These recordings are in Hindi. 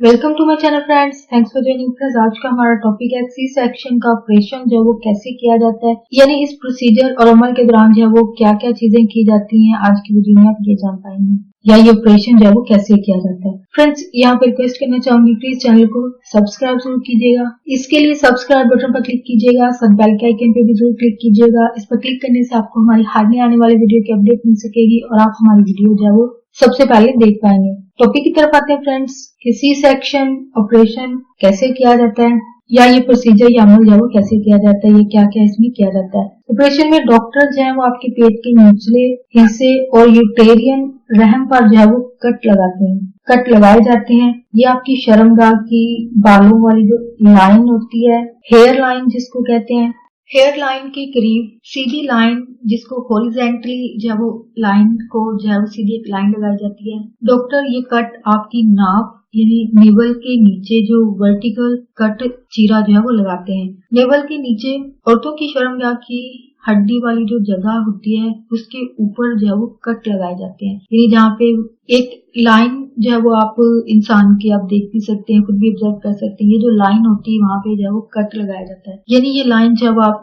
Welcome to my channel friends, thanks for joining friends. आज का हमारा टॉपिक है सी सेक्शन का ऑपरेशन जो है वो कैसे किया जाता है, यानी इस प्रोसीजर और अमल के दौरान जो है वो क्या क्या चीजें की जाती हैं। आज की वीडियो में आप ये जान पाएंगे या ये ऑपरेशन जो है वो कैसे किया जाता है। फ्रेंड्स, यहाँ पे रिक्वेस्ट करना चाहूंगी, प्लीज चैनल को सब्सक्राइब जरूर कीजिएगा। इसके लिए सब्सक्राइब बटन पर क्लिक कीजिएगा, साथ बेल के आइकन पे भी जरूर क्लिक कीजिएगा। इस पर क्लिक करने से आपको हमारी हाल में आने वाली वीडियो की अपडेट मिल सकेगी और आप हमारी वीडियो जो है वो सबसे पहले देख पाएंगे। टॉपिक की तरफ आते हैं फ्रेंड्स कि सी सेक्शन ऑपरेशन कैसे किया जाता है या ये प्रोसीजर या अमल जो है वो कैसे किया जाता है, ये क्या क्या इसमें किया जाता है। ऑपरेशन में डॉक्टर जो है वो आपके पेट के निचले हिस्से और यूटेरियन रहम पर जो है वो कट लगाते हैं, कट लगाए जाते हैं। ये आपकी शर्मगाह की बालों वाली जो लाइन होती है, हेयर लाइन जिसको कहते हैं, हेयर लाइन के करीब सीधी लाइन जिसको हॉरिजॉन्टली जो है वो लाइन को जो है वो सीधी एक लाइन लगाई जाती है। डॉक्टर ये कट आपकी नाक यानी नेवल के नीचे जो वर्टिकल कट चीरा जो है वो लगाते हैं। नेवल के नीचे औरतों की शर्मगाह की हड्डी वाली जो जगह होती है उसके ऊपर जो है वो कट लगाए जाते हैं, यानी जहाँ पे एक लाइन जो है वो आप इंसान की आप देख भी सकते हैं, खुद भी ऑब्जर्व कर सकते हैं। ये जो लाइन होती है वहां पे जो है वो कट लगाया जाता है, यानी ये लाइन जो है वो आप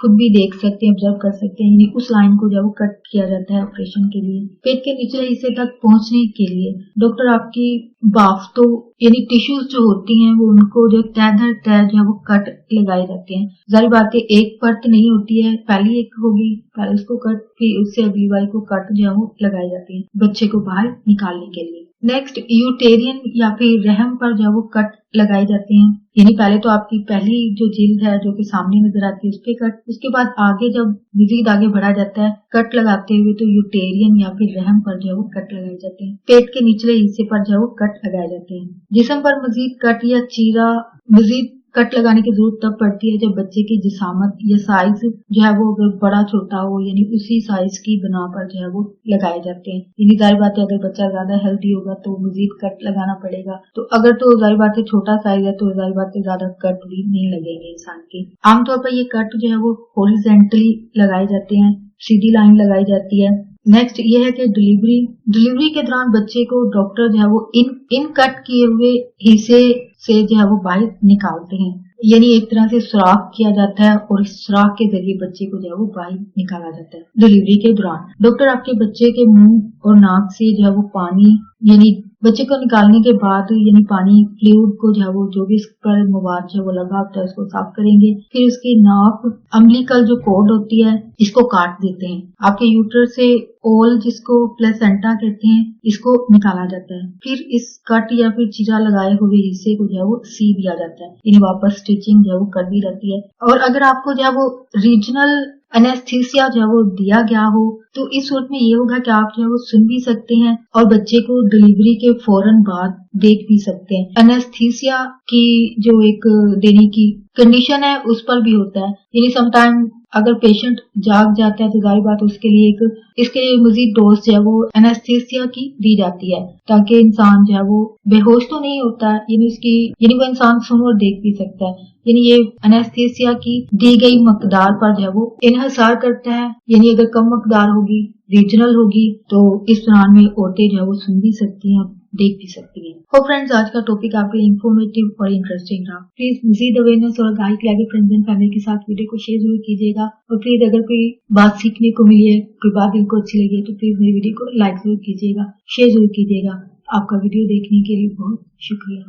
खुद भी देख सकते हैं, ऑब्जर्व कर सकते हैं। यानी उस लाइन को जो है वो कट किया जाता है ऑपरेशन के लिए। पेट के निचले हिस्से तक पहुंचने के लिए डॉक्टर आपकी बाफ्तों यानी टिश्यूज जो होती हैं वो उनको जो तय दर तय जो है वो कट लगाए जाते हैं। जारी बात है एक परत नहीं होती है, पहली एक होगी, पहले उसको कट, फिर उससे अगली वाली को कट जो है वो लगाए जाते हैं बच्चे को बाहर निकालने के लिए। नेक्स्ट यूटेरियन या फिर रहम पर जो है वो कट लगाए जाते हैं, यानी पहले तो आपकी पहली जो जिल्द है जो कि सामने नजर आती है उस पे कट, उसके बाद आगे जब मजीद आगे बढ़ा जाता है कट लगाते हुए तो यूटेरियन या फिर रहम पर जो है वो कट लगाए जाते हैं। पेट के निचले हिस्से पर जो है वो कट लगाए जाते हैं। जिस्म पर मजीद कट या चीरा मजीद कट लगाने की जरूरत तब पड़ती है जब बच्चे की जिसामत या साइज जो है वो अगर बड़ा छोटा हो, यानी उसी साइज की बना पर जो है वो लगाए जाते हैं। यानी जाहिर बात है अगर बच्चा ज्यादा हेल्दी होगा तो मजीद कट लगाना पड़ेगा, तो अगर तो जाहिर बात है छोटा साइज है तो जाहिर बात है ज्यादा कट भी नहीं लगेंगे इंसान के। आमतौर पर ये कट जो है वो हॉरिजॉन्टली लगाए जाते हैं, सीधी लाइन लगाई जाती है। नेक्स्ट ये है कि डिलीवरी के दौरान बच्चे को डॉक्टर जो है वो इन कट किए हुए हिस्से से जो है वो बाहर निकालते हैं, यानी एक तरह से सुराख किया जाता है और इस सुराख के जरिए बच्चे को जो है वो बाहर निकाला जाता है। डिलीवरी के दौरान डॉक्टर आपके बच्चे के मुंह और नाक से जो है वो पानी यानी बच्चे को निकालने के बाद यानी पानी फ्लूइड को जो है वो जो भी इस पर मवाद जो है वो लगा होता है उसको साफ करेंगे। फिर उसकी नाक अम्बिलिकल जो कॉर्ड होती है इसको काट देते हैं। आपके यूटर से ओल जिसको प्लेसेंटा कहते हैं इसको निकाला जाता है। फिर इस कट या फिर चीरा लगाए हुए हिस्से को जो है वो सी दिया जाता है, यानी वापस स्टिचिंग जो है वो कर दी जाती है। और अगर आपको जो है वो रीजनल एनेस्थीसिया जो है वो दिया गया हो तो इस सूरत में ये होगा कि आप जो है वो सुन भी सकते हैं और बच्चे को डिलीवरी के फौरन बाद देख भी सकते हैं। एनेस्थीसिया की जो एक देने की कंडीशन है उस पर भी होता है, यानी समटाइम अगर पेशेंट जाग जाता है तो जाहिर बात उसके लिए इसके लिए मजीद डोज जो है वो एनेस्थीसिया की दी जाती है ताकि इंसान जो है वो बेहोश तो नहीं होता है, यानी वो इंसान सुन और देख भी सकता है। यानी ये एनेस्थीसिया की दी गई मकदार पर जो है वो इन्हिसार करता है, यानी अगर कम मकदार होगी रीजनल होगी तो इस दौरान में औरतें जो है वो सुन भी सकती हैं, देख भी सकती हैं। हो फ्रेंड्स, आज का टॉपिक आपके लिए इंफॉर्मेटिव और इंटरेस्टिंग रहा। प्लीज मजीद अवेयरनेस और आगाही के लिए फ्रेंड्स एंड फैमिली के साथ वीडियो को शेयर जरूर कीजिएगा और प्लीज अगर कोई बात सीखने को मिली है, कोई बात दिल को अच्छी लगी है तो प्लीज मेरी वीडियो को लाइक जरूर कीजिएगा, शेयर जरूर कीजिएगा। आपका वीडियो देखने के लिए बहुत शुक्रिया।